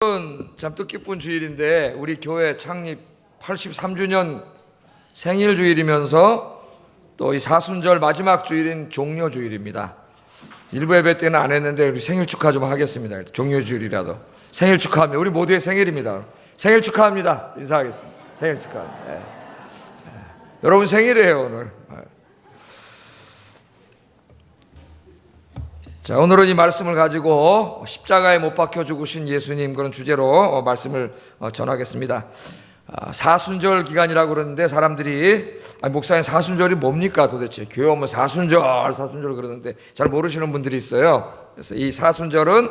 참 뜻깊은 주일인데 우리 교회 창립 83주년 생일 주일이면서 또 이 사순절 마지막 주일인 종려 주일입니다. 일부 예배 때는 안 했는데 우리 생일 축하 좀 하겠습니다. 종려 주일이라도 생일 축하합니다. 우리 모두의 생일입니다. 생일 축하합니다. 인사하겠습니다. 생일 축하합니다. 네. 여러분 생일이에요 오늘. 자, 오늘은 이 말씀을 가지고 십자가에 못 박혀 죽으신 예수님 그런 주제로 말씀을 전하겠습니다. 사순절 기간이라고 그러는데 사람들이 목사님 사순절이 뭡니까 도대체? 교회 오면 사순절 그러는데 잘 모르시는 분들이 있어요. 그래서 이 사순절은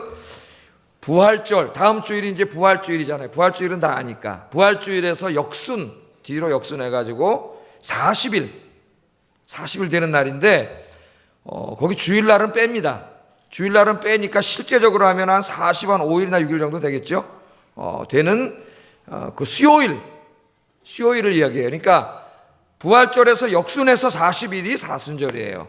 부활절, 다음 주일이 이제 부활주일이잖아요. 부활주일은 다 아니까. 부활주일에서 역순, 뒤로 역순해가지고 40일 되는 날인데 거기 주일날은 뺍니다. 주일날은 빼니까 실제적으로 하면 한 5일이나 6일 정도 되겠죠. 되는 그 수요일을 이야기해요. 그러니까 부활절에서 역순해서 40일이 사순절이에요.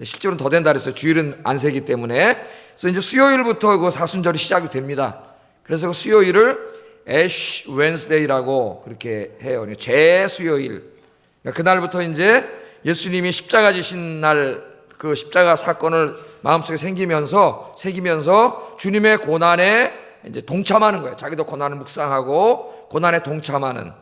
실제로는 더 된다 그랬어요. 주일은 안 세기 때문에. 그래서 이제 수요일부터 그 사순절이 시작이 됩니다. 그래서 그 수요일을 애쉬 웬스데이라고 그렇게 해요. 제수요일. 그러니까 그날부터 이제 예수님이 십자가 지신 날 그 십자가 사건을 마음속에 새기면서 주님의 고난에 이제 동참하는 거예요. 자기도 고난을 묵상하고 고난에 동참하는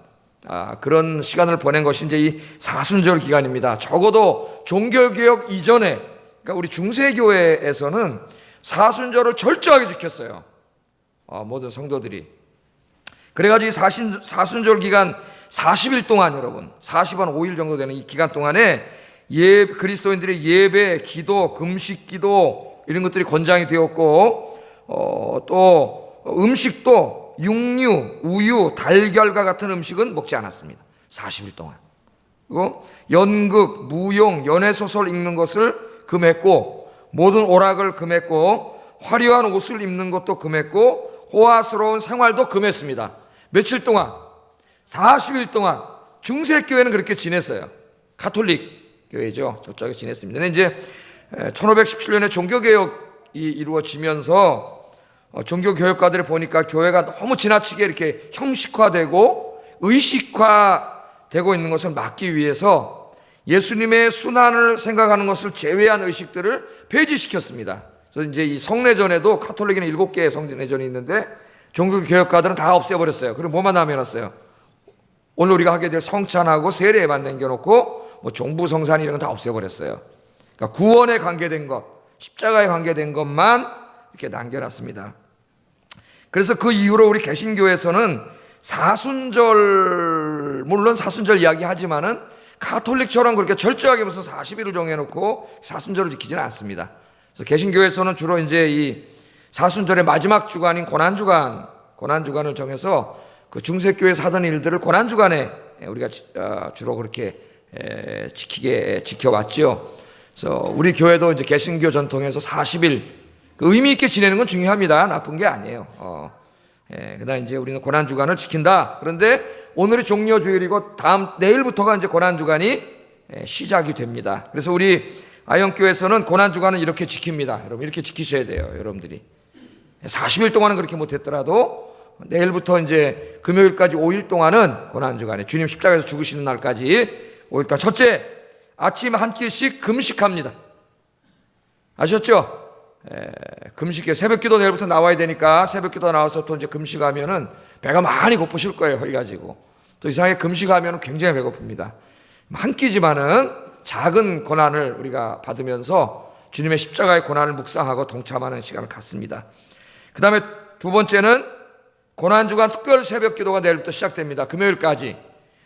그런 시간을 보낸 것이 이제 이 사순절 기간입니다. 적어도 종교개혁 이전에, 그러니까 우리 중세교회에서는 사순절을 철저하게 지켰어요. 모든 성도들이. 그래가지고 이 사순절 기간 40일 동안 여러분, 40한 5일 정도 되는 이 기간 동안에 그리스도인들의 예배, 기도, 금식 기도 이런 것들이 권장이 되었고 또 음식도 육류, 우유, 달걀과 같은 음식은 먹지 않았습니다. 40일 동안. 그리고 연극, 무용, 연애소설 읽는 것을 금했고 모든 오락을 금했고 화려한 옷을 입는 것도 금했고 호화스러운 생활도 금했습니다. 며칠 동안? 40일 동안 중세교회는 그렇게 지냈어요. 가톨릭 교회죠. 저쪽에 지냈습니다. 근데 이제 1517년에 종교개혁이 이루어지면서 종교개혁가들을 보니까 교회가 너무 지나치게 이렇게 형식화되고 의식화되고 있는 것을 막기 위해서 예수님의 순환을 생각하는 것을 제외한 의식들을 폐지시켰습니다. 그래서 이제 이 성례전에도 가톨릭에는 7개의 성례전이 있는데 종교개혁가들은 다 없애버렸어요. 그리고 뭐만 남겨놨어요? 오늘 우리가 하게 될 성찬하고 세례만 남겨놓고 종부성산 이런 건 다 없애버렸어요. 그러니까 구원에 관계된 것, 십자가에 관계된 것만 이렇게 남겨놨습니다. 그래서 그 이후로 우리 개신교에서는 사순절, 물론 사순절 이야기 하지만은 가톨릭처럼 그렇게 철저하게 무슨 40일을 정해놓고 사순절을 지키지는 않습니다. 그래서 개신교에서는 주로 이제 이 사순절의 마지막 주간인 고난주간을 정해서 그 중세교회에서 하던 일들을 고난주간에 우리가 주로 그렇게 지켜왔죠. 그래서 우리 교회도 이제 개신교 전통에서 40일 그 의미 있게 지내는 건 중요합니다. 나쁜 게 아니에요. 그다음 이제 우리는 고난주간을 지킨다. 그런데 오늘이 종려주일이고 내일부터가 이제 고난주간이 시작이 됩니다. 그래서 우리 아영교회에서는 고난주간은 이렇게 지킵니다. 여러분 이렇게 지키셔야 돼요. 여러분들이 40일 동안은 그렇게 못했더라도 내일부터 이제 금요일까지 5일 동안은 고난주간에 주님 십자가에서 죽으시는 날까지 5일간 첫째, 아침 한 끼씩 금식합니다. 아셨죠? 금식해. 새벽기도 내일부터 나와야 되니까 새벽기도 나와서 또 이제 금식하면은 배가 많이 고프실 거예요. 허리 가지고. 또 이상하게 금식하면은 굉장히 배고픕니다. 한 끼지만은 작은 고난을 우리가 받으면서 주님의 십자가의 고난을 묵상하고 동참하는 시간을 갖습니다. 그 다음에 두 번째는 고난주간 특별 새벽기도가 내일부터 시작됩니다. 금요일까지.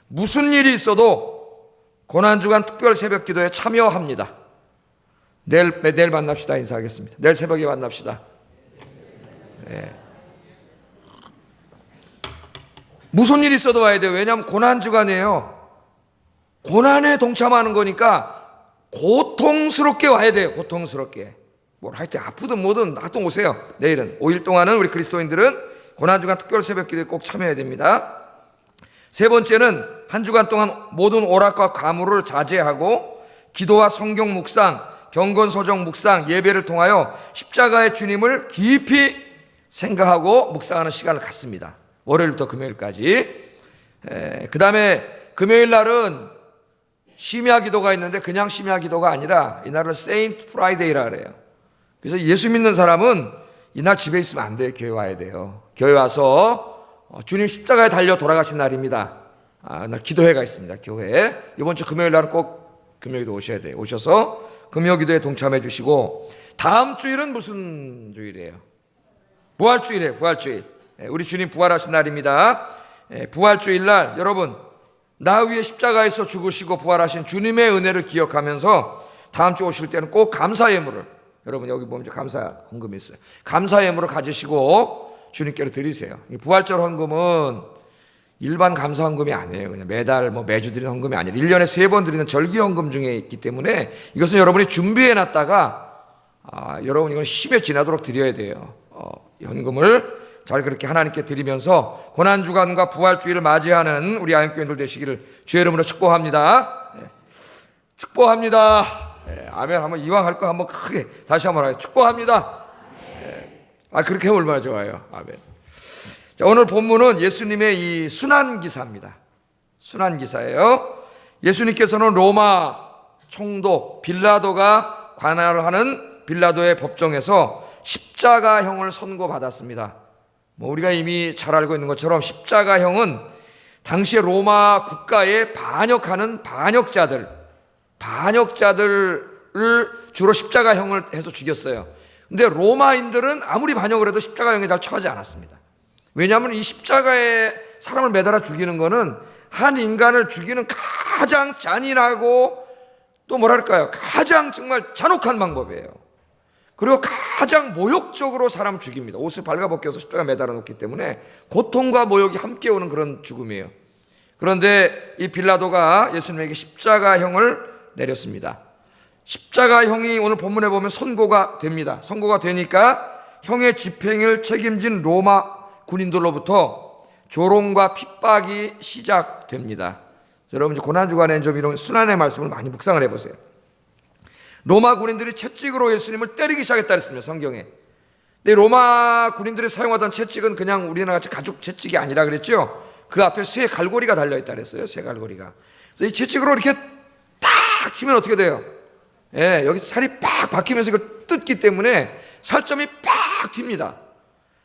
무슨 일이 있어도 고난주간 특별 새벽기도에 참여합니다. 내일 만납시다. 인사하겠습니다. 내일 새벽에 만납시다. 네. 무슨 일이 있어도 와야 돼요. 왜냐하면 고난주간이에요. 고난에 동참하는 거니까 고통스럽게 와야 돼요. 고통스럽게. 하여튼 아프든 뭐든 하여튼 오세요. 내일은 5일 동안은 우리 그리스도인들은 고난주간 특별 새벽기도에 꼭 참여해야 됩니다. 세 번째는 한 주간 동안 모든 오락과 가물을 자제하고 기도와 성경 묵상, 경건 서적 묵상, 예배를 통하여 십자가의 주님을 깊이 생각하고 묵상하는 시간을 갖습니다. 월요일부터 금요일까지. 그 다음에 금요일 날은 심야 기도가 있는데 그냥 심야 기도가 아니라 이날을 세인트 프라이데이라 그래요. 그래서 예수 믿는 사람은 이날 집에 있으면 안 돼요. 교회 와야 돼요. 교회 와서 주님 십자가에 달려 돌아가신 날입니다. 날 기도회가 있습니다. 교회에. 이번 주 금요일 날은 꼭 금요기도 오셔야 돼요. 오셔서 금요기도에 동참해 주시고, 다음 주일은 무슨 주일이에요? 부활주일이에요. 부활주일. 우리 주님 부활하신 날입니다. 부활주일 날 여러분, 나 위에 십자가에서 죽으시고 부활하신 주님의 은혜를 기억하면서 다음 주 오실 때는 꼭 감사 예물을, 여러분 여기 보면 감사 헌금이 있어요. 감사 예물을 가지시고 주님께로 드리세요. 부활절 헌금은 일반 감사 헌금이 아니에요. 그냥 매달 매주 드리는 헌금이 아니라 1년에 3번 드리는 절기 헌금 중에 있기 때문에 이것은 여러분이 준비해 놨다가 여러분 이건 10회 지나도록 드려야 돼요. 헌금을 잘 그렇게 하나님께 드리면서 고난주간과 부활주의를 맞이하는 우리 아현교인들 되시기를 주의 이름으로 축복합니다. 축복합니다. 아멘. 한번 이왕 할 거 한번 크게 다시 한번 하요. 축복합니다. 그렇게 하면 얼마나 좋아요. 아멘. 자, 오늘 본문은 예수님의 이 순환기사입니다. 순환기사예요. 예수님께서는 로마 총독 빌라도가 관할을 하는 빌라도의 법정에서 십자가형을 선고받았습니다. 우리가 이미 잘 알고 있는 것처럼 십자가형은 당시에 로마 국가에 반역하는 반역자들을 주로 십자가형을 해서 죽였어요. 근데 로마인들은 아무리 반역을 해도 십자가형에 잘 처하지 않았습니다. 왜냐하면 이 십자가에 사람을 매달아 죽이는 것은 한 인간을 죽이는 가장 잔인하고 또 뭐랄까요, 가장 정말 잔혹한 방법이에요. 그리고 가장 모욕적으로 사람을 죽입니다. 옷을 발가벗겨서 십자가 매달아 놓기 때문에 고통과 모욕이 함께 오는 그런 죽음이에요. 그런데 이 빌라도가 예수님에게 십자가형을 내렸습니다. 십자가형이 오늘 본문에 보면 선고가 됩니다. 선고가 되니까 형의 집행을 책임진 로마 군인들로부터 조롱과 핍박이 시작됩니다. 여러분, 고난주간에 좀 이런 순환의 말씀을 많이 묵상을 해보세요. 로마 군인들이 채찍으로 예수님을 때리기 시작했다 그랬습니다, 성경에. 근데 로마 군인들이 사용하던 채찍은 그냥 우리나라 같이 가죽 채찍이 아니라 그랬죠. 그 앞에 쇠 갈고리가 달려있다 그랬어요, 쇠 갈고리가. 그래서 이 채찍으로 이렇게 딱 치면 어떻게 돼요? 여기 살이 팍 박히면서 이걸 뜯기 때문에 살점이 팍 튑니다.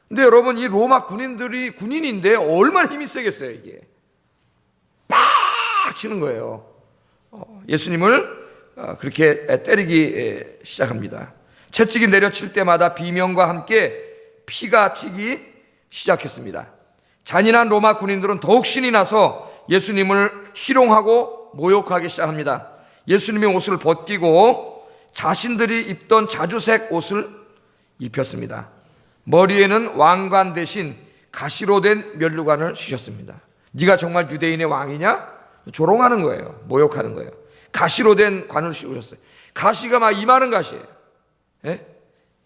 근데 여러분, 이 로마 군인들이 군인인데 얼마나 힘이 세겠어요, 이게. 팍 치는 거예요. 예수님을 그렇게 때리기 시작합니다. 채찍이 내려칠 때마다 비명과 함께 피가 튀기 시작했습니다. 잔인한 로마 군인들은 더욱 신이 나서 예수님을 희롱하고 모욕하기 시작합니다. 예수님의 옷을 벗기고 자신들이 입던 자주색 옷을 입혔습니다. 머리에는 왕관 대신 가시로 된 면류관을 씌셨습니다. 네가 정말 유대인의 왕이냐? 조롱하는 거예요. 모욕하는 거예요. 가시로 된 관을 씌우셨어요. 가시가 막 이만한 가시예요.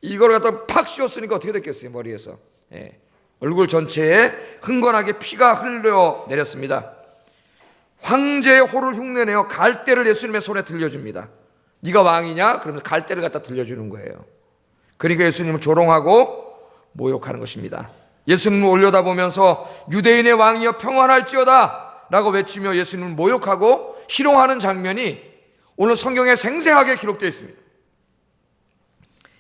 이걸 갖다 팍 씌웠으니까 어떻게 됐겠어요, 머리에서. 얼굴 전체에 흥건하게 피가 흘러 내렸습니다. 황제의 호를 흉내내어 갈대를 예수님의 손에 들려줍니다. 네가 왕이냐? 그러면서 갈대를 갖다 들려주는 거예요. 그러니까 예수님을 조롱하고 모욕하는 것입니다. 예수님을 올려다보면서 유대인의 왕이여 평안할지어다 라고 외치며 예수님을 모욕하고 희롱하는 장면이 오늘 성경에 생생하게 기록되어 있습니다.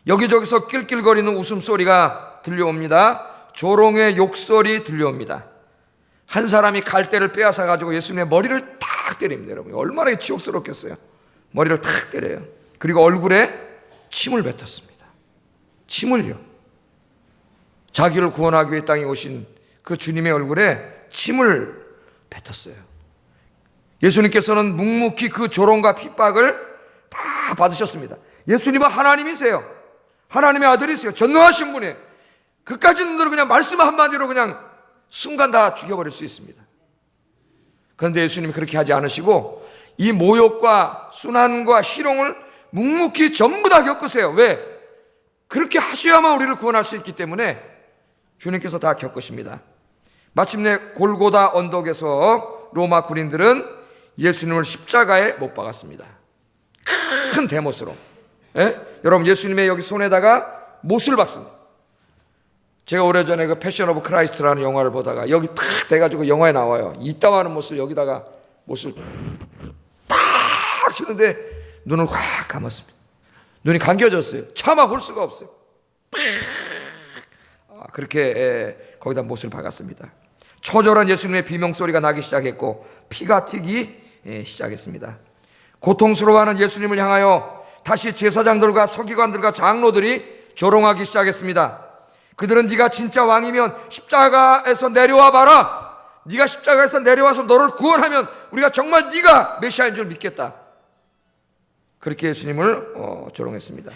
여기저기서 낄낄거리는 웃음소리가 들려옵니다. 조롱의 욕설이 들려옵니다. 한 사람이 갈대를 빼앗아 가지고 예수님의 머리를 탁 때립니다. 여러분, 얼마나 치욕스럽겠어요. 머리를 탁 때려요. 그리고 얼굴에 침을 뱉었습니다. 침을요. 자기를 구원하기 위해 땅에 오신 그 주님의 얼굴에 침을 뱉었어요. 예수님께서는 묵묵히 그 조롱과 핍박을 다 받으셨습니다. 예수님은 하나님이세요. 하나님의 아들이세요. 전능하신 분이에요. 그까지 놈들은 그냥 말씀 한마디로 그냥 순간 다 죽여버릴 수 있습니다. 그런데 예수님이 그렇게 하지 않으시고 이 모욕과 순환과 희롱을 묵묵히 전부 다 겪으세요. 왜? 그렇게 하셔야만 우리를 구원할 수 있기 때문에 주님께서 다 겪으십니다. 마침내 골고다 언덕에서 로마 군인들은 예수님을 십자가에 못 박았습니다. 큰 대못으로. 여러분, 예수님의 여기 손에다가 못을 박습니다. 제가 오래전에 그 패션 오브 크라이스트라는 영화를 보다가 여기 탁 돼가지고 영화에 나와요. 이따만한 못을 여기다가 못을 딱 치는데 눈을 확 감았습니다. 눈이 감겨졌어요. 차마 볼 수가 없어요. 그렇게 거기다 못을 박았습니다. 처절한 예수님의 비명소리가 나기 시작했고 피가 튀기 시작했습니다. 고통스러워하는 예수님을 향하여 다시 제사장들과 서기관들과 장로들이 조롱하기 시작했습니다. 그들은 네가 진짜 왕이면 십자가에서 내려와 봐라. 네가 십자가에서 내려와서 너를 구원하면 우리가 정말 네가 메시아인 줄 믿겠다. 그렇게 예수님을 조롱했습니다.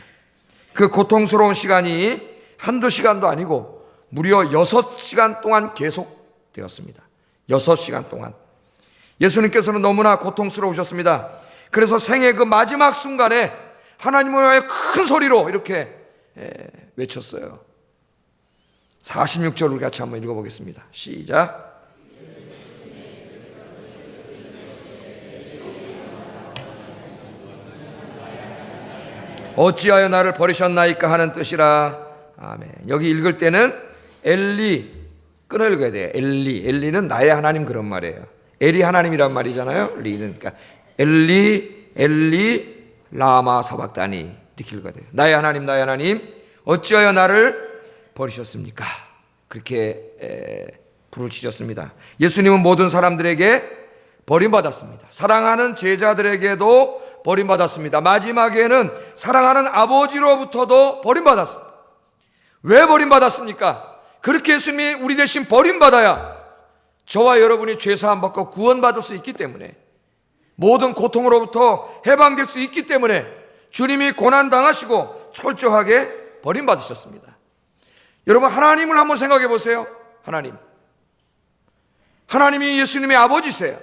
그 고통스러운 시간이 한두 시간도 아니고 무려 6시간 동안 계속되었습니다. 6시간 동안. 예수님께서는 너무나 고통스러우셨습니다. 그래서 생애 그 마지막 순간에 하나님을 위하여 큰 소리로 이렇게 외쳤어요. 46절을 같이 한번 읽어보겠습니다. 시작. 어찌하여 나를 버리셨나이까 하는 뜻이라. 아멘. 여기 읽을 때는 엘리 끊어 읽어야 돼요. 엘리는 나의 하나님 그런 말이에요. 엘이 하나님이란 말이잖아요. 리는 그러니까 엘리 라마 사박다니 이렇게 읽어야 돼요. 나의 하나님 어찌하여 나를 버리셨습니까? 그렇게 부르짖었습니다. 예수님은 모든 사람들에게 버림받았습니다. 사랑하는 제자들에게도 버림받았습니다. 마지막에는 사랑하는 아버지로부터도 버림받았습니다. 왜 버림받았습니까? 그렇게 예수님이 우리 대신 버림받아야 저와 여러분이 죄사함 받고 구원받을 수 있기 때문에, 모든 고통으로부터 해방될 수 있기 때문에 주님이 고난당하시고 철저하게 버림받으셨습니다. 여러분, 하나님을 한번 생각해 보세요. 하나님이 예수님의 아버지세요.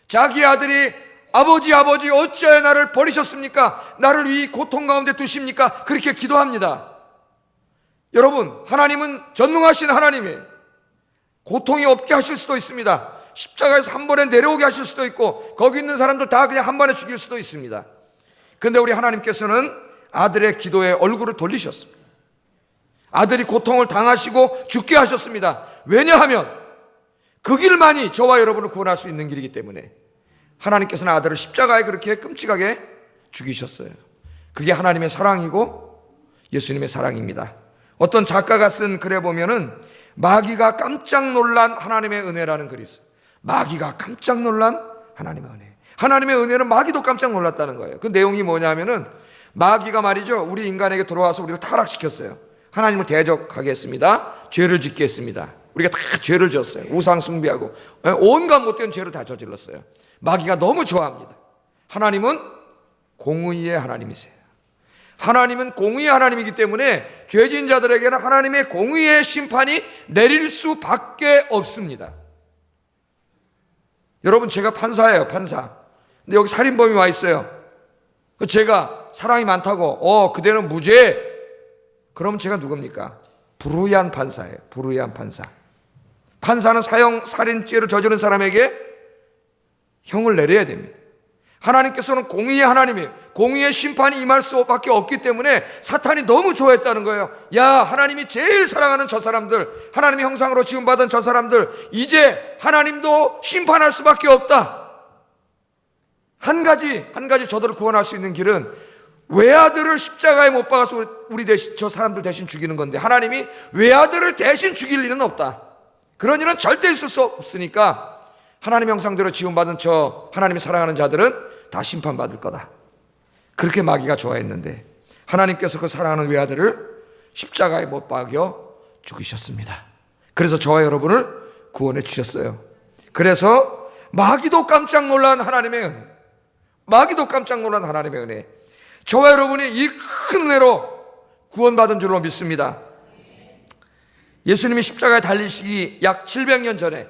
자기 아들이 아버지 어찌하여 나를 버리셨습니까? 나를 이 고통 가운데 두십니까? 그렇게 기도합니다. 여러분, 하나님은 전능하신 하나님이에요. 고통이 없게 하실 수도 있습니다. 십자가에서 한 번에 내려오게 하실 수도 있고 거기 있는 사람들 다 그냥 한 번에 죽일 수도 있습니다. 그런데 우리 하나님께서는 아들의 기도에 얼굴을 돌리셨습니다. 아들이 고통을 당하시고 죽게 하셨습니다. 왜냐하면 그 길만이 저와 여러분을 구원할 수 있는 길이기 때문에 하나님께서는 아들을 십자가에 그렇게 끔찍하게 죽이셨어요. 그게 하나님의 사랑이고 예수님의 사랑입니다. 어떤 작가가 쓴 글에 보면은 마귀가 깜짝 놀란 하나님의 은혜라는 글이 있어요. 마귀가 깜짝 놀란 하나님의 은혜. 하나님의 은혜는 마귀도 깜짝 놀랐다는 거예요. 그 내용이 뭐냐면은 마귀가 말이죠, 우리 인간에게 들어와서 우리를 타락시켰어요. 하나님을 대적하게 했습니다. 죄를 짓게 했습니다. 우리가 다 죄를 지었어요. 우상 숭배하고 온갖 못된 죄를 다 저질렀어요. 마귀가 너무 좋아합니다. 하나님은 공의의 하나님이세요. 하나님은 공의의 하나님이기 때문에 죄진 자들에게는 하나님의 공의의 심판이 내릴 수밖에 없습니다. 여러분, 제가 판사예요, 판사. 근데 여기 살인범이 와 있어요. 제가 사랑이 많다고 그대는 무죄. 그럼 제가 누굽니까? 불의한 판사예요. 불의한 판사. 판사는 살인죄를 저지른 사람에게 형을 내려야 됩니다. 하나님께서는 공의의 하나님이에요. 공의의 심판이 임할 수밖에 없기 때문에 사탄이 너무 좋아했다는 거예요. 야, 하나님이 제일 사랑하는 저 사람들, 하나님의 형상으로 지음받은 저 사람들, 이제 하나님도 심판할 수밖에 없다. 한 가지 저들을 구원할 수 있는 길은 외아들을 십자가에 못 박아서 우리 대신, 저 사람들 대신 죽이는 건데, 하나님이 외아들을 대신 죽일 일은 없다. 그런 일은 절대 있을 수 없으니까 하나님 형상대로 지음받은 저 하나님이 사랑하는 자들은 다 심판받을 거다. 그렇게 마귀가 좋아했는데 하나님께서 그 사랑하는 외아들을 십자가에 못 박여 죽이셨습니다. 그래서 저와 여러분을 구원해 주셨어요. 그래서 마귀도 깜짝 놀란 하나님의 은혜, 마귀도 깜짝 놀란 하나님의 은혜, 저와 여러분이 이 큰 은혜로 구원받은 줄로 믿습니다. 예수님이 십자가에 달리시기 약 700년 전에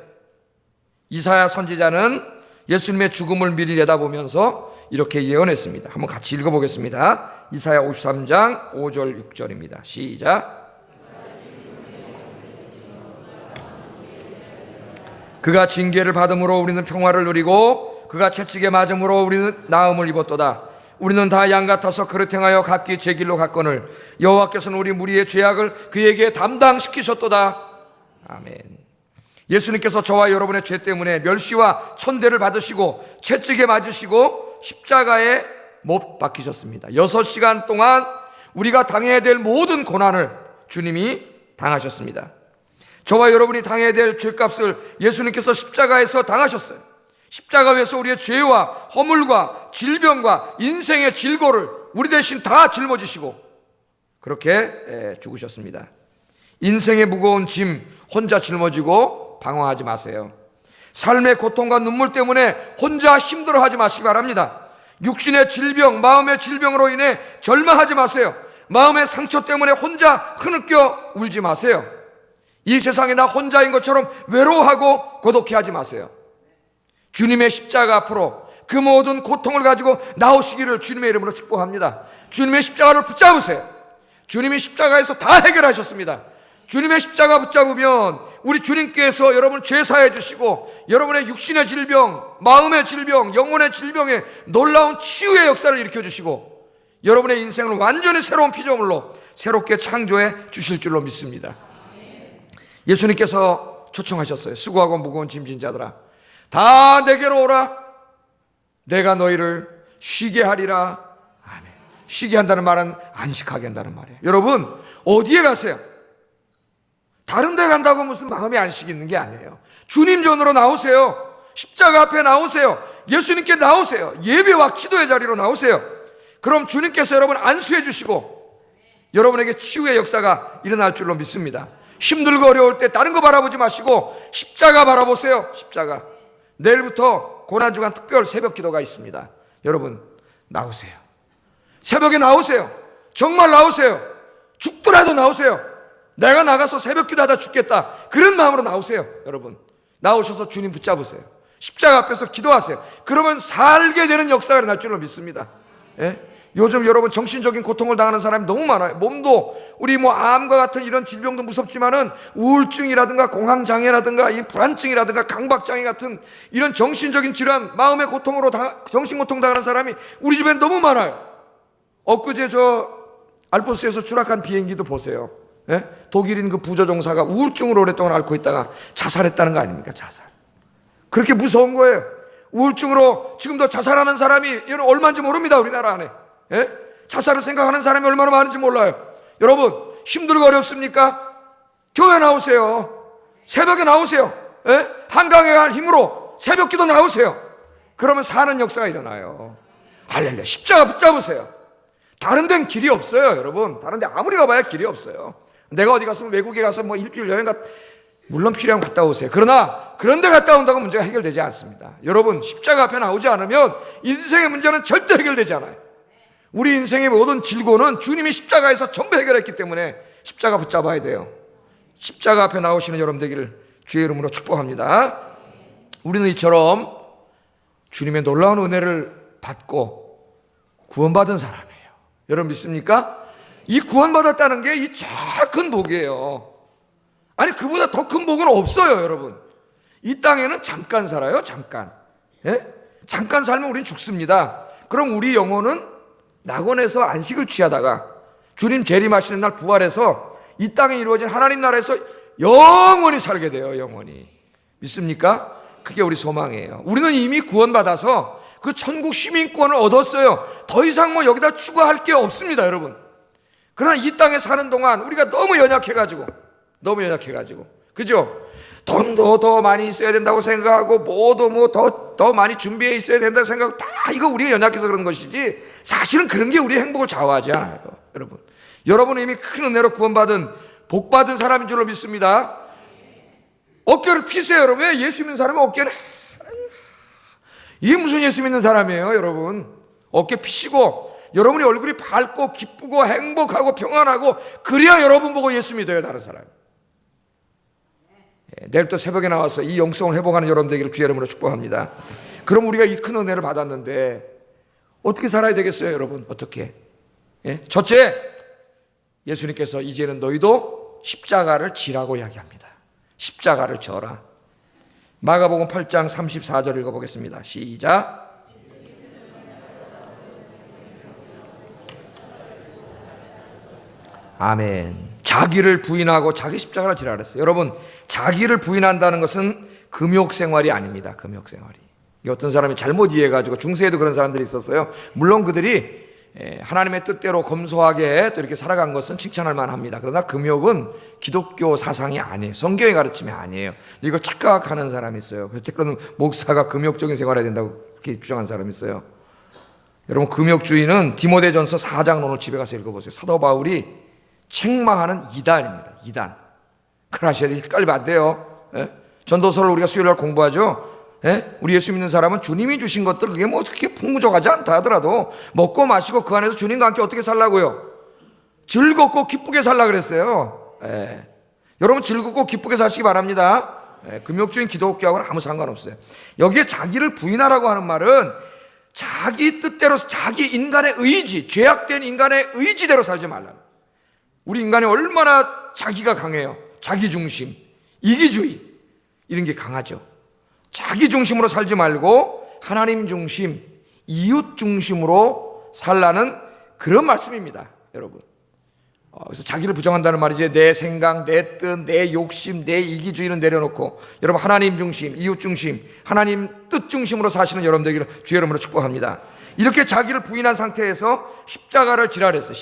이사야 선지자는 예수님의 죽음을 미리 내다보면서 이렇게 예언했습니다. 한번 같이 읽어보겠습니다. 이사야 53장 5절 6절입니다. 시작. 그가 징계를 받음으로 우리는 평화를 누리고 그가 채찍에 맞음으로 우리는 나음을 입었도다. 우리는 다 양 같아서 그릇 행하여 각기 제 길로 갔거늘 여호와께서는 우리 무리의 죄악을 그에게 담당시키셨도다. 아멘. 예수님께서 저와 여러분의 죄 때문에 멸시와 천대를 받으시고 채찍에 맞으시고 십자가에 못 박히셨습니다. 6시간 동안 우리가 당해야 될 모든 고난을 주님이 당하셨습니다. 저와 여러분이 당해야 될 죄값을 예수님께서 십자가에서 당하셨어요. 십자가 위에서 우리의 죄와 허물과 질병과 인생의 질고를 우리 대신 다 짊어지시고 그렇게 죽으셨습니다. 인생의 무거운 짐 혼자 짊어지고 방황하지 마세요. 삶의 고통과 눈물 때문에 혼자 힘들어하지 마시기 바랍니다. 육신의 질병, 마음의 질병으로 인해 절망하지 마세요. 마음의 상처 때문에 혼자 흐느껴 울지 마세요. 이 세상에 나 혼자인 것처럼 외로워하고 고독해하지 마세요. 주님의 십자가 앞으로 그 모든 고통을 가지고 나오시기를 주님의 이름으로 축복합니다. 주님의 십자가를 붙잡으세요. 주님이 십자가에서 다 해결하셨습니다. 주님의 십자가 붙잡으면 우리 주님께서 여러분 죄 사해 주시고 여러분의 육신의 질병, 마음의 질병, 영혼의 질병에 놀라운 치유의 역사를 일으켜 주시고 여러분의 인생을 완전히 새로운 피조물로 새롭게 창조해 주실 줄로 믿습니다. 예수님께서 초청하셨어요. 수고하고 무거운 짐진 자들아 다 내게로 오라. 내가 너희를 쉬게 하리라. 아멘. 쉬게 한다는 말은 안식하게 한다는 말이에요. 여러분 어디에 가세요? 다른 데 간다고 무슨 마음의 안식이 있는 게 아니에요. 주님 전으로 나오세요. 십자가 앞에 나오세요. 예수님께 나오세요. 예배와 기도의 자리로 나오세요. 그럼 주님께서 여러분 안수해 주시고 여러분에게 치유의 역사가 일어날 줄로 믿습니다. 힘들고 어려울 때 다른 거 바라보지 마시고 십자가 바라보세요. 십자가. 내일부터 고난주간 특별 새벽 기도가 있습니다. 여러분 나오세요. 새벽에 나오세요. 정말 나오세요. 죽더라도 나오세요. 내가 나가서 새벽 기도하다 죽겠다 그런 마음으로 나오세요. 여러분 나오셔서 주님 붙잡으세요. 십자가 앞에서 기도하세요. 그러면 살게 되는 역사가 일어날 줄로 믿습니다. 예? 요즘 여러분 정신적인 고통을 당하는 사람이 너무 많아요. 몸도 우리 암과 같은 이런 질병도 무섭지만은 우울증이라든가 공황장애라든가 이 불안증이라든가 강박장애 같은 이런 정신적인 질환, 마음의 고통으로 정신고통 당하는 사람이 우리 집엔 너무 많아요. 엊그제 저 알프스에서 추락한 비행기도 보세요. 예? 독일인 그 부조종사가 우울증으로 오랫동안 앓고 있다가 자살했다는 거 아닙니까? 자살. 그렇게 무서운 거예요. 우울증으로 지금도 자살하는 사람이 얼마인지 모릅니다. 우리나라 안에. 예? 자살을 생각하는 사람이 얼마나 많은지 몰라요. 여러분 힘들고 어렵습니까? 교회 나오세요. 새벽에 나오세요. 예? 한강에 갈 힘으로 새벽 기도 나오세요. 그러면 사는 역사가 일어나요. 할렐루야. 십자가 붙잡으세요. 다른 데는 길이 없어요. 여러분 다른 데 아무리 가봐야 길이 없어요. 내가 어디 가서 외국에 가서 일주일 여행 물론 필요하면 갔다 오세요. 그러나 그런 데 갔다 온다고 문제가 해결되지 않습니다. 여러분 십자가 앞에 나오지 않으면 인생의 문제는 절대 해결되지 않아요. 우리 인생의 모든 질고는 주님이 십자가에서 전부 해결했기 때문에 십자가 붙잡아야 돼요. 십자가 앞에 나오시는 여러분 되기를 주의 이름으로 축복합니다. 우리는 이처럼 주님의 놀라운 은혜를 받고 구원받은 사람이에요. 여러분 믿습니까? 이 구원받았다는 게 이 제일 큰 복이에요. 아니 그보다 더 큰 복은 없어요. 여러분 이 땅에는 잠깐 살아요. 잠깐. 예? 잠깐 살면 우린 죽습니다. 그럼 우리 영혼은 낙원에서 안식을 취하다가 주님 재림하시는 날 부활해서 이 땅에 이루어진 하나님 나라에서 영원히 살게 돼요. 영원히. 믿습니까? 그게 우리 소망이에요. 우리는 이미 구원받아서 그 천국 시민권을 얻었어요. 더 이상 여기다 추가할 게 없습니다. 여러분 그러나 이 땅에 사는 동안 우리가 너무 연약해가지고 그죠? 돈도 더 많이 있어야 된다고 생각하고 뭐도 더 많이 준비해 있어야 된다고 생각하고 다 이거 우리가 연약해서 그런 것이지 사실은 그런 게 우리의 행복을 좌우하지 않아요. 여러분은 이미 큰 은혜로 구원받은 복받은 사람인 줄로 믿습니다. 어깨를 피세요. 여러분 왜 예수 믿는 사람은 어깨는 이게 무슨 예수 믿는 사람이에요. 여러분 어깨 피시고 여러분이 얼굴이 밝고 기쁘고 행복하고 평안하고 그래야 여러분 보고 예수 믿어요. 다른 사람. 내일부터 새벽에 나와서 이 영성을 회복하는 여러분 되기를 주의 이름으로 축복합니다. 그럼 우리가 이 큰 은혜를 받았는데 어떻게 살아야 되겠어요? 여러분 어떻게? 첫째 예수님께서 이제는 너희도 십자가를 지라고 이야기합니다. 십자가를 져라. 마가복음 8장 34절 읽어보겠습니다. 시작. 아멘. 자기를 부인하고 자기 십자가를 지라 그랬어요. 여러분, 자기를 부인한다는 것은 금욕생활이 아닙니다. 금욕생활이. 어떤 사람이 잘못 이해해가지고 중세에도 그런 사람들이 있었어요. 물론 그들이 하나님의 뜻대로 검소하게 또 이렇게 살아간 것은 칭찬할 만합니다. 그러나 금욕은 기독교 사상이 아니에요. 성경의 가르침이 아니에요. 이걸 착각하는 사람이 있어요. 때로는 목사가 금욕적인 생활을 해야 된다고 그렇게 주장하는 사람이 있어요. 여러분, 금욕주의는 디모데전서 4장 오늘 집에 가서 읽어보세요. 사도 바울이 책망하는 이단입니다. 이단. 그러셔야 헷갈리면 안 돼요. 전도서를 우리가 수요일날 공부하죠. 우리 예수 믿는 사람은 주님이 주신 것들 그게 뭐 그렇게 풍부적하지 않다 하더라도 먹고 마시고 그 안에서 주님과 함께 어떻게 살라고요? 즐겁고 기쁘게 살라 그랬어요. 여러분, 즐겁고 기쁘게 사시기 바랍니다. 금욕주의인 기독교하고는 아무 상관없어요. 여기에 자기를 부인하라고 하는 말은 자기 뜻대로, 자기 인간의 의지, 죄악된 인간의 의지대로 살지 말라. 우리 인간이 얼마나 자기가 강해요. 자기 중심, 이기주의 이런 게 강하죠. 자기 중심으로 살지 말고 하나님 중심, 이웃 중심으로 살라는 그런 말씀입니다, 여러분. 그래서 자기를 부정한다는 말이지, 내 생각, 내 뜻, 내 욕심, 내 이기주의는 내려놓고 여러분 하나님 중심, 이웃 중심, 하나님 뜻 중심으로 사시는 여러분 되기를 주의 이름으로 축복합니다. 이렇게 자기를 부인한 상태에서 십자가를 지라 그랬어요.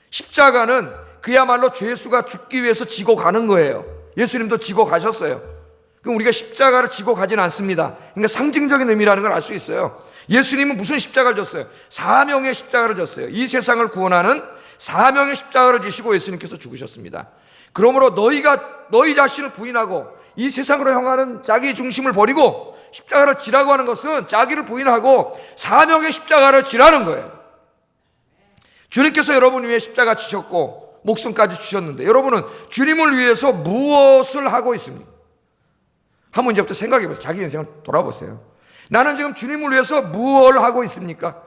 십자가는 그야말로 죄수가 죽기 위해서 지고 가는 거예요. 예수님도 지고 가셨어요. 그럼 우리가 십자가를 지고 가진 않습니다. 그러니까 상징적인 의미라는 걸 알 수 있어요. 예수님은 무슨 십자가를 졌어요? 사명의 십자가를 졌어요. 이 세상을 구원하는 사명의 십자가를 지시고 예수님께서 죽으셨습니다. 그러므로 너희 자신을 부인하고 이 세상으로 향하는 자기 중심을 버리고 십자가를 지라고 하는 것은 자기를 부인하고 사명의 십자가를 지라는 거예요. 주님께서 여러분 위해 십자가 지셨고 목숨까지 주셨는데 여러분은 주님을 위해서 무엇을 하고 있습니까? 한번 이제부터 생각해 보세요. 자기 인생을 돌아보세요. 나는 지금 주님을 위해서 무엇을 하고 있습니까?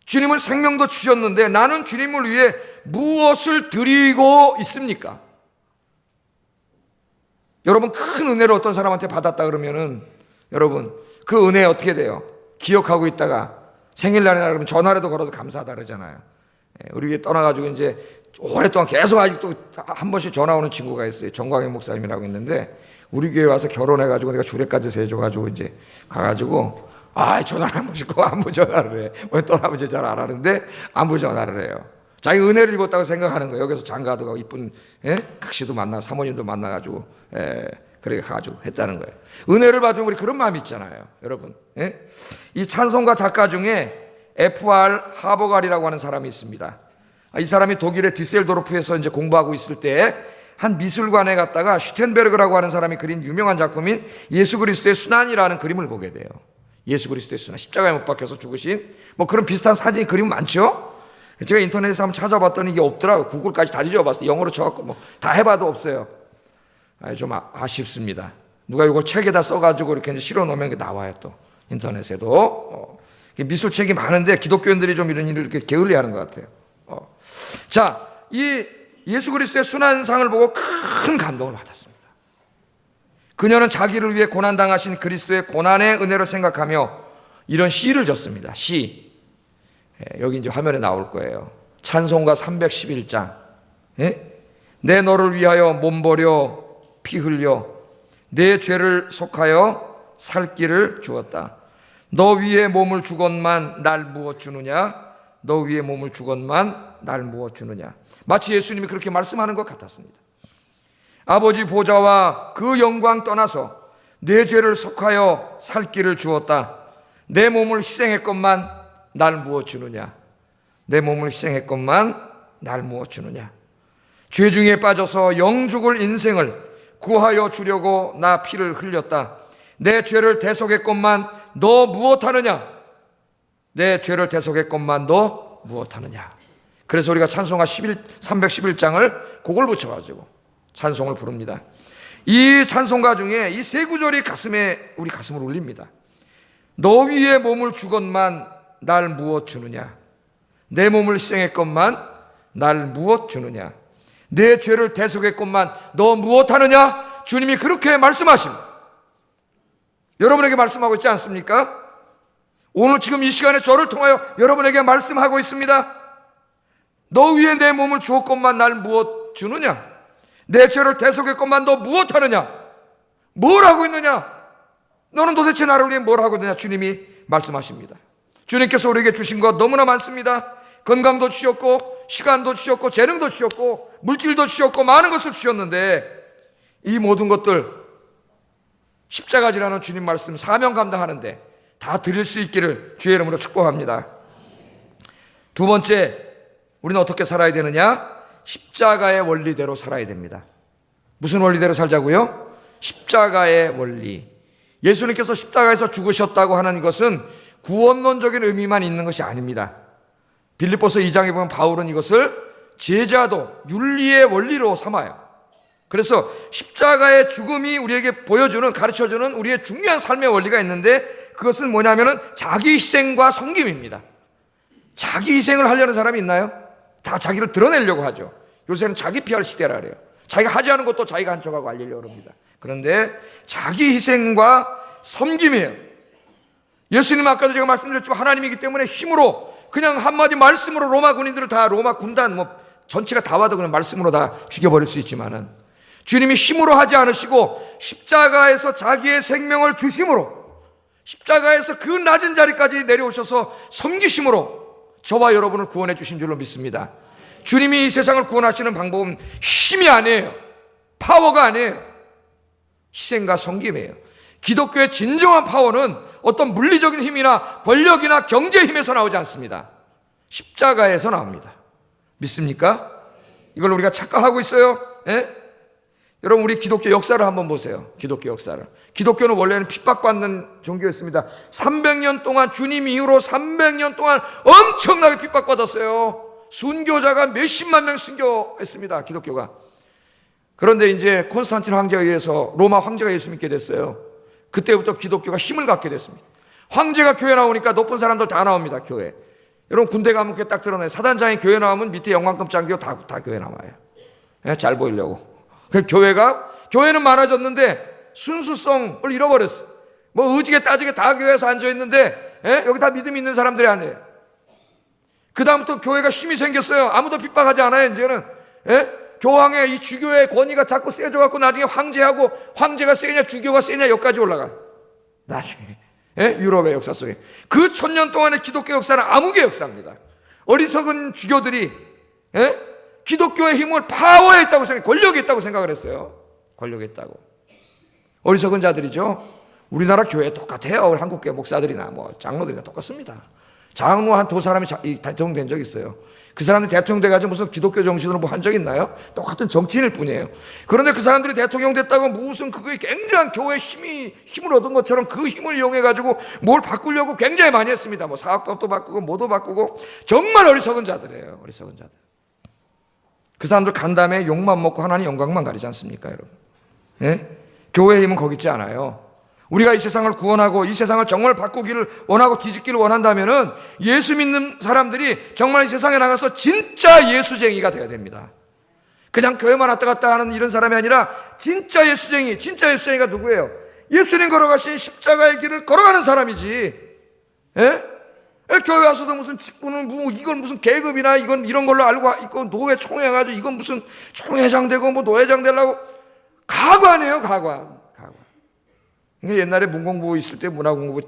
주님은 생명도 주셨는데 나는 주님을 위해 무엇을 드리고 있습니까? 여러분, 큰 은혜를 어떤 사람한테 받았다 그러면은 여러분 그 은혜 어떻게 돼요? 기억하고 있다가 생일날이나 그러면 전화라도 걸어서 감사하다 그러잖아요. 우리 위에 떠나가지고 이제 오랫동안 계속 아직도 한 번씩 전화 오는 친구가 있어요. 정광희 목사님이라고 있는데 우리 교회 와서 결혼해가지고 내가 주례까지 세줘가지고 이제 가가지고 전화를 한 번씩 꼭 안부 전화를 해. 왜 떠나보지 잘 안 하는데 안부 전화를 해요. 자기 은혜를 입었다고 생각하는 거예요. 여기서 장가도 가고 이쁜 극시도 만나 사모님도 만나가지고 그렇게 가지고 했다는 거예요. 은혜를 받으면 우리 그런 마음이 있잖아요, 여러분. 이 찬송가 작가 중에 F.R. 하버갈이라고 하는 사람이 있습니다. 이 사람이 독일의 디셀도르프에서 이제 공부하고 있을 때 한 미술관에 갔다가 슈텐베르그라고 하는 사람이 그린 유명한 작품인 예수 그리스도의 순환이라는 그림을 보게 돼요. 예수 그리스도의 순환, 십자가에 못 박혀서 죽으신 뭐 그런 비슷한 사진 그림 많죠? 제가 인터넷에서 한번 찾아봤더니 이게 없더라고요. 구글까지 다 뒤져봤어요. 영어로 쳐갖고 뭐 다 해봐도 없어요. 좀 아쉽습니다. 누가 이걸 책에다 써가지고 이렇게 이제 실어 놓으면 나와요. 또 인터넷에도 미술책이 많은데 기독교인들이 좀 이런 일을 이렇게 게을리하는 것 같아요. 자, 이 예수 그리스도의 순환상을 보고 큰 감동을 받았습니다. 그녀는 자기를 위해 고난당하신 그리스도의 고난의 은혜를 생각하며 이런 시를 졌습니다. 시. 여기 이제 화면에 나올 거예요. 찬송가 311장. 내 너를 위하여 몸버려 피 흘려 내 죄를 속하여 살 길을 주었다. 너 위에 몸을 주건만 날 무엇 주느냐? 너 위에 몸을 주건만 날 무엇 주느냐? 마치 예수님이 그렇게 말씀하는 것 같았습니다. 아버지 보좌와 그 영광 떠나서 내 죄를 속하여 살 길을 주었다. 내 몸을 희생했건만 날 무엇 주느냐? 내 몸을 희생했건만 날 무엇 주느냐? 죄 중에 빠져서 영죽을 인생을 구하여 주려고 나 피를 흘렸다. 내 죄를 대속했건만 너 무엇하느냐? 내 죄를 대속했건만 너 무엇하느냐? 그래서 우리가 찬송가 311장을 곡을 붙여가지고 찬송을 부릅니다. 이 찬송가 중에 이 세 구절이 우리 가슴을 울립니다. 너 위에 몸을 주건만 날 무엇 주느냐? 내 몸을 희생했건만 날 무엇 주느냐? 내 죄를 대속했건만 너 무엇하느냐? 주님이 그렇게 말씀하십니다. 여러분에게 말씀하고 있지 않습니까? 오늘 지금 이 시간에 저를 통하여 여러분에게 말씀하고 있습니다. 너 위에 내 몸을 주었건만 날 무엇 주느냐? 내 죄를 대속했건만 너 무엇하느냐? 뭘 하고 있느냐? 너는 도대체 나를 위해 뭘 하고 있느냐? 주님이 말씀하십니다. 주님께서 우리에게 주신 것 너무나 많습니다. 건강도 주셨고, 시간도 주셨고, 재능도 주셨고, 물질도 주셨고, 많은 것을 주셨는데 이 모든 것들 십자가지라는 주님 말씀 사명 감당하는데 다 드릴 수 있기를 주의 이름으로 축복합니다. 두 번째, 우리는 어떻게 살아야 되느냐? 십자가의 원리대로 살아야 됩니다. 무슨 원리대로 살자고요? 십자가의 원리. 예수님께서 십자가에서 죽으셨다고 하는 것은 구원론적인 의미만 있는 것이 아닙니다. 빌립보서 2장에 보면 바울은 이것을 제자도 윤리의 원리로 삼아요. 그래서 십자가의 죽음이 우리에게 보여주는, 가르쳐주는 우리의 중요한 삶의 원리가 있는데 그것은 뭐냐면은 자기 희생과 섬김입니다. 자기 희생을 하려는 사람이 있나요? 다 자기를 드러내려고 하죠. 요새는 자기 PR 시대라 그래요. 자기가 하지 않은 것도 자기가 한 척하고 알리려고 합니다. 그런데 자기 희생과 섬김이에요. 예수님 아까도 제가 말씀드렸지만 하나님이기 때문에 힘으로 그냥 한마디 말씀으로 로마 군인들을 다 로마 군단 전체가 다 와도 그냥 말씀으로 다 죽여버릴 수 있지만은 주님이 힘으로 하지 않으시고 십자가에서 자기의 생명을 주심으로 십자가에서 그 낮은 자리까지 내려오셔서 섬기심으로 저와 여러분을 구원해 주신 줄로 믿습니다. 주님이 이 세상을 구원하시는 방법은 힘이 아니에요. 파워가 아니에요. 희생과 섬김이에요. 기독교의 진정한 파워는 어떤 물리적인 힘이나 권력이나 경제의 힘에서 나오지 않습니다. 십자가에서 나옵니다. 믿습니까? 이걸 우리가 착각하고 있어요. 예? 여러분, 우리 기독교 역사를 한번 보세요. 기독교 역사를. 기독교는 원래는 핍박받는 종교였습니다. 300년 동안, 주님 이후로 300년 동안 엄청나게 핍박받았어요. 순교자가 몇십만 명 순교했습니다. 기독교가. 그런데 이제 콘스탄틴 황제에 의해서 로마 황제가 예수 믿게 됐어요. 그때부터 기독교가 힘을 갖게 됐습니다. 황제가 교회 나오니까 높은 사람들 다 나옵니다. 교회. 여러분, 군대 가면 그게 딱 드러나요. 사단장이 교회 나오면 밑에 영광급 장교 다 교회 나와요. 예, 잘 보이려고. 교회는 많아졌는데 순수성을 잃어버렸어. 의지게 따지게 다 교회에서 앉아있는데, 예? 여기 다 믿음이 있는 사람들이 아니에요. 그 다음부터 교회가 힘이 생겼어요. 아무도 핍박하지 않아요, 이제는. 예? 교황의 이 주교의 권위가 자꾸 세져갖고 나중에 황제하고 황제가 세냐 주교가 세냐 여기까지 올라가. 나중에. 예? 유럽의 역사 속에. 그 1000년 동안의 기독교 역사는 암흑의 역사입니다. 어리석은 주교들이, 예? 기독교의 힘을 파워에 있다고 생각, 권력이 있다고 생각을 했어요. 권력이 있다고. 어리석은 자들이죠. 우리나라 교회 똑같아요. 한국 교회 목사들이나 장로들이나 똑같습니다. 장로 한 두 사람이 대통령 된 적이 있어요. 그 사람들이 대통령 돼가지고 무슨 기독교 정신으로 한 적 있나요? 똑같은 정치인일 뿐이에요. 그런데 그 사람들이 대통령 됐다고 무슨 그게 굉장한 교회 힘을 얻은 것처럼 그 힘을 이용해가지고 뭘 바꾸려고 굉장히 많이 했습니다. 사학법도 바꾸고 뭐도 바꾸고. 정말 어리석은 자들이에요. 어리석은 자들. 그 사람들 간 다음에 욕만 먹고 하나님 영광만 가리지 않습니까, 여러분? 예? 교회의 힘은 거기 있지 않아요. 우리가 이 세상을 구원하고 이 세상을 정말 바꾸기를 원하고 뒤집기를 원한다면은 예수 믿는 사람들이 정말 이 세상에 나가서 진짜 예수쟁이가 되어야 됩니다. 그냥 교회만 왔다 갔다 하는 이런 사람이 아니라 진짜 예수쟁이가 누구예요? 예수님 걸어가신 십자가의 길을 걸어가는 사람이지. 예? 교회 와서도 무슨 직분은 이건 무슨 계급이나 이건 이런 걸로 알고 있고 노회 총회해가지고 이건 무슨 총회장 되고 노회장 되려고 가고 아니에요, 가고. 옛날에 문공부 있을 때 문화공부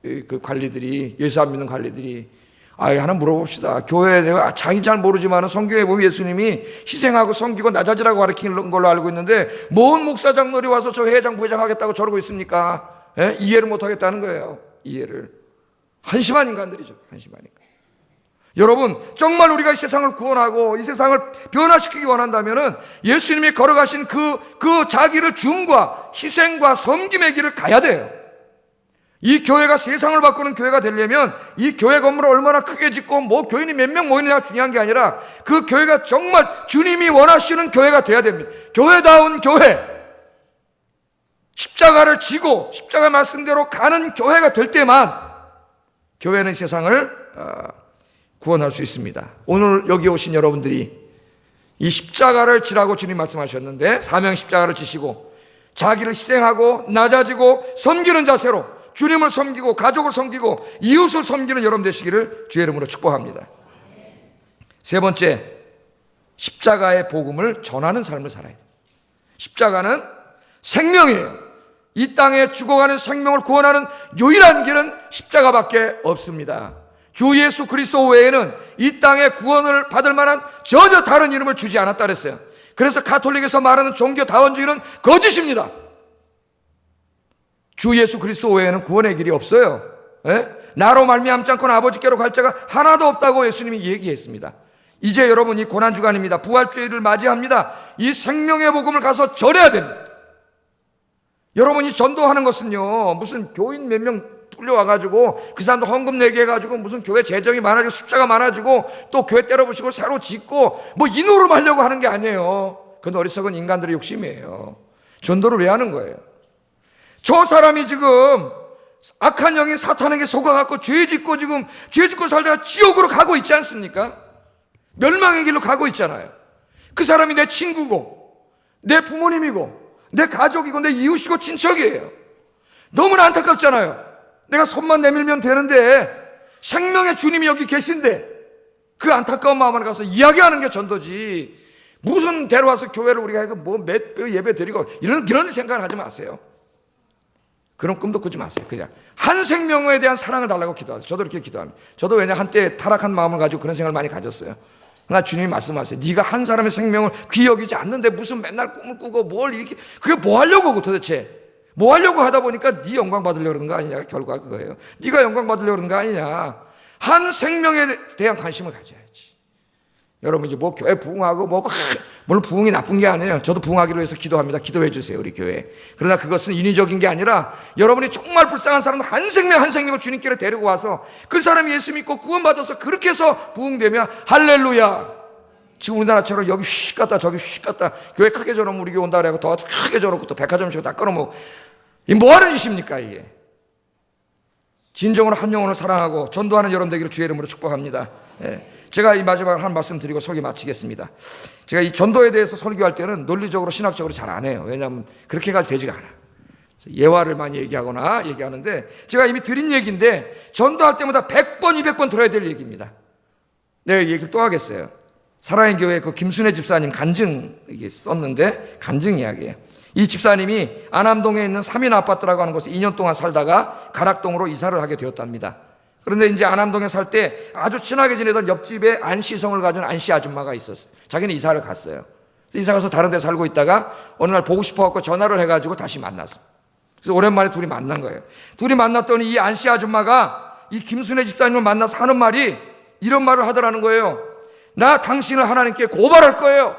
그 관리들이, 예수 안 믿는 관리들이, 하나 물어봅시다. 교회에 내가 자기 잘 모르지만 성경에 보면 예수님이 희생하고 섬기고 낮아지라고 가르치는 걸로 알고 있는데 뭔 목사 장로리 와서 저 회장 부회장 하겠다고 저러고 있습니까? 예? 이해를 못 하겠다는 거예요. 이해를. 한심한 인간들이죠. 한심한 인간. 여러분, 정말 우리가 이 세상을 구원하고 이 세상을 변화시키기 원한다면은 예수님이 걸어가신 그 자기를 줌과 희생과 섬김의 길을 가야 돼요. 이 교회가 세상을 바꾸는 교회가 되려면 이 교회 건물을 얼마나 크게 짓고 교인이 몇 명 모이느냐가 중요한 게 아니라 그 교회가 정말 주님이 원하시는 교회가 돼야 됩니다. 교회다운 교회. 십자가를 지고 십자가 말씀대로 가는 교회가 될 때만 교회는 세상을 구원할 수 있습니다. 오늘 여기 오신 여러분들이 이 십자가를 지라고 주님 말씀하셨는데 사명 십자가를 지시고 자기를 희생하고 낮아지고 섬기는 자세로 주님을 섬기고 가족을 섬기고 이웃을 섬기는 여러분 되시기를 주의 이름으로 축복합니다. 세 번째, 십자가의 복음을 전하는 삶을 살아야 돼요. 십자가는 생명이에요. 이 땅에 죽어가는 생명을 구원하는 유일한 길은 십자가밖에 없습니다. 주 예수 그리스도 외에는 이 땅에 구원을 받을 만한 전혀 다른 이름을 주지 않았다 그랬어요. 그래서 가톨릭에서 말하는 종교다원주의는 거짓입니다. 주 예수 그리스도 외에는 구원의 길이 없어요. 나로 말미암지 않고는 아버지께로 갈 자가 하나도 없다고 예수님이 얘기했습니다. 이제 여러분 이 고난주간입니다. 부활주의를 맞이합니다. 이 생명의 복음을 가서 전해야 됩니다. 여러분이 전도하는 것은요, 무슨 교인 몇 명 풀려와가지고 그 사람도 헌금 내게 해가지고 무슨 교회 재정이 많아지고 숫자가 많아지고 또 교회 때려부시고 새로 짓고 뭐 이 노름 하려고 하는 게 아니에요. 그건 어리석은 인간들의 욕심이에요. 전도를 왜 하는 거예요? 저 사람이 지금 악한 영이 사탄에게 속아갖고 죄 짓고 살다가 지옥으로 가고 있지 않습니까? 멸망의 길로 가고 있잖아요. 그 사람이 내 친구고 내 부모님이고 내 가족이고 내 이웃이고 친척이에요. 너무나 안타깝잖아요. 내가 손만 내밀면 되는데 생명의 주님이 여기 계신데 그 안타까운 마음을 가서 이야기하는 게 전도지, 무슨 데려와서 교회를 우리가 뭐 몇 배 예배 드리고 이런 생각을 하지 마세요. 그런 꿈도 꾸지 마세요. 그냥 한 생명에 대한 사랑을 달라고 기도하세요. 저도 이렇게 기도합니다. 저도 왜냐 한때 타락한 마음을 가지고 그런 생각을 많이 가졌어요. 그러나 주님이 말씀하세요. 네가 한 사람의 생명을 귀히 여기지 않는데 무슨 맨날 꿈을 꾸고 뭘 이렇게, 그게 뭐 하려고 도대체? 뭐 하려고 하다 보니까 네 영광 받으려고 그러는 거 아니냐. 결과가 그거예요. 네가 영광 받으려고 그러는 거 아니냐. 한 생명에 대한 관심을 가져야지. 여러분 이제 뭐 교회 부흥하고 물론 부흥이 나쁜 게 아니에요. 저도 부흥하기로 해서 기도합니다. 기도해 주세요, 우리 교회. 그러나 그것은 인위적인 게 아니라 여러분이 정말 불쌍한 사람 한 생명을 주님께로 데리고 와서 그 사람이 예수 믿고 구원받아서 그렇게 해서 부흥되면 할렐루야. 지금 우리나라처럼 여기 휙 갔다 저기 휙 갔다 교회 크게 줘놓으면 우리 교회 온다 그래고 더 크게 줘놓고 또 백화점 치고 다 끊어먹고, 이 뭐 하는 짓입니까 이게? 진정으로 한 영혼을 사랑하고 전도하는 여러분 되기를 주의 이름으로 축복합니다. 제가 이 마지막으로 한 말씀 드리고 설교 마치겠습니다. 제가 이 전도에 대해서 설교할 때는 논리적으로 신학적으로 잘 안 해요. 왜냐하면 그렇게 해가지고 되지가 않아. 예화를 많이 얘기하는데 제가 이미 드린 얘기인데 전도할 때마다 100번 200번 들어야 될 얘기입니다. 내가 이 얘기를 또 하겠어요. 사랑의 교회 그 김순애 집사님 간증 이게 썼는데 간증 이야기예요. 이 집사님이 안암동에 있는 3인 아파트라고 하는 곳에 2년 동안 살다가 가락동으로 이사를 하게 되었답니다. 그런데 이제 안암동에 살 때 아주 친하게 지내던 옆집에 안씨성을 가진 안씨 아줌마가 있었어요. 자기는 이사를 갔어요. 이사 가서 다른 데 살고 있다가 어느 날 보고 싶어갖고 전화를 해가지고 다시 만났어. 그래서 오랜만에 둘이 만난 거예요. 둘이 만났더니 이 안씨 아줌마가 이 김순애 집사님을 만나서 하는 말이 이런 말을 하더라는 거예요. 나 당신을 하나님께 고발할 거예요.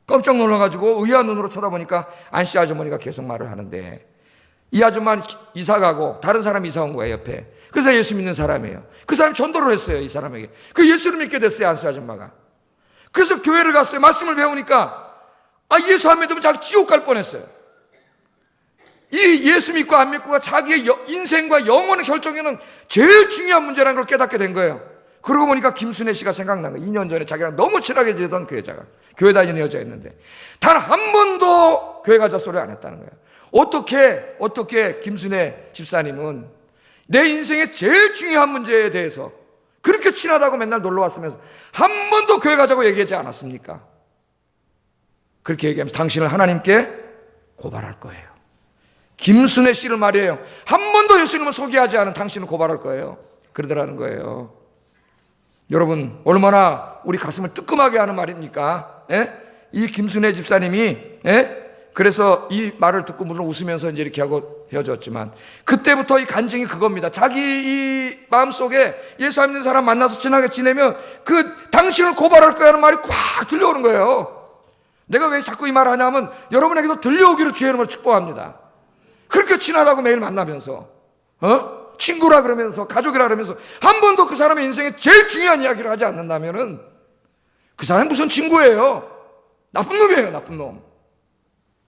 깜짝 놀라가지고 의아한 눈으로 쳐다보니까 안씨 아주머니가 계속 말을 하는데, 이 아줌마는 이사 가고 다른 사람이 이사 온 거예요, 옆에. 그래서 예수 믿는 사람이에요. 그 사람이 전도를 했어요, 이 사람에게. 그 예수를 믿게 됐어요, 안씨 아줌마가. 그래서 교회를 갔어요. 말씀을 배우니까 예수 안 믿으면 자기 지옥 갈 뻔했어요. 이 예수 믿고 안 믿고가 자기의 인생과 영혼의 결정에는 제일 중요한 문제라는 걸 깨닫게 된 거예요. 그러고 보니까 김순애 씨가 생각난 거예요. 2년 전에 자기랑 너무 친하게 지내던 그 여자가, 교회 다니는 여자였는데 단 한 번도 교회 가자 소리 안 했다는 거예요. 어떻게 김순애 집사님은 내 인생의 제일 중요한 문제에 대해서 그렇게 친하다고 맨날 놀러 왔으면서 한 번도 교회 가자고 얘기하지 않았습니까? 그렇게 얘기하면서 당신을 하나님께 고발할 거예요. 김순애 씨를 말이에요. 한 번도 예수님을 소개하지 않은 당신을 고발할 거예요. 그러더라는 거예요. 여러분, 얼마나 우리 가슴을 뜨끔하게 하는 말입니까? 이 김순애 집사님이 그래서 이 말을 듣고 물론 웃으면서 이제 이렇게 하고 헤어졌지만, 그때부터 이 간증이 그겁니다. 자기 이 마음속에 예수 안 믿는 사람 만나서 친하게 지내면 그 당신을 고발할 거야 하는 말이 꽉 들려오는 거예요. 내가 왜 자꾸 이 말을 하냐면 여러분에게도 들려오기를 주의 이름으로 축복합니다. 그렇게 친하다고 매일 만나면서 친구라 그러면서 가족이라 그러면서 한 번도 그 사람의 인생에 제일 중요한 이야기를 하지 않는다면은 그 사람이 무슨 친구예요? 나쁜 놈이에요, 나쁜 놈.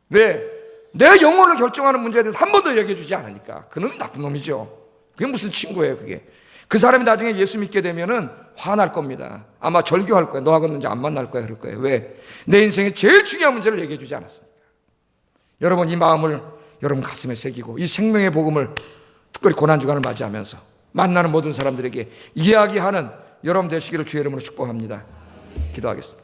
왜? 내 영혼을 결정하는 문제에 대해서 한 번도 얘기해 주지 않으니까 그 놈이 나쁜 놈이죠. 그게 무슨 친구예요, 그게. 그 사람이 나중에 예수 믿게 되면은 화날 겁니다. 아마 절교할 거예요. 너하고는 이제 안 만날 거야, 그럴 거예요. 왜? 내 인생의 제일 중요한 문제를 얘기해 주지 않았으니까. 여러분, 이 마음을 여러분 가슴에 새기고 이 생명의 복음을 특별히 고난주간을 맞이하면서 만나는 모든 사람들에게 이야기하는 여러분 되시기를 주의 이름으로 축복합니다. 기도하겠습니다.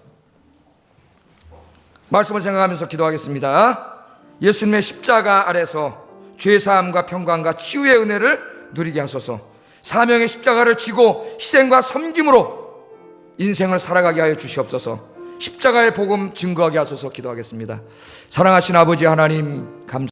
말씀을 생각하면서 기도하겠습니다. 예수님의 십자가 아래서 죄사함과 평강과 치유의 은혜를 누리게 하소서. 사명의 십자가를 지고 희생과 섬김으로 인생을 살아가게 하여 주시옵소서. 십자가의 복음 증거하게 하소서. 기도하겠습니다. 사랑하신 아버지 하나님, 감사합니다.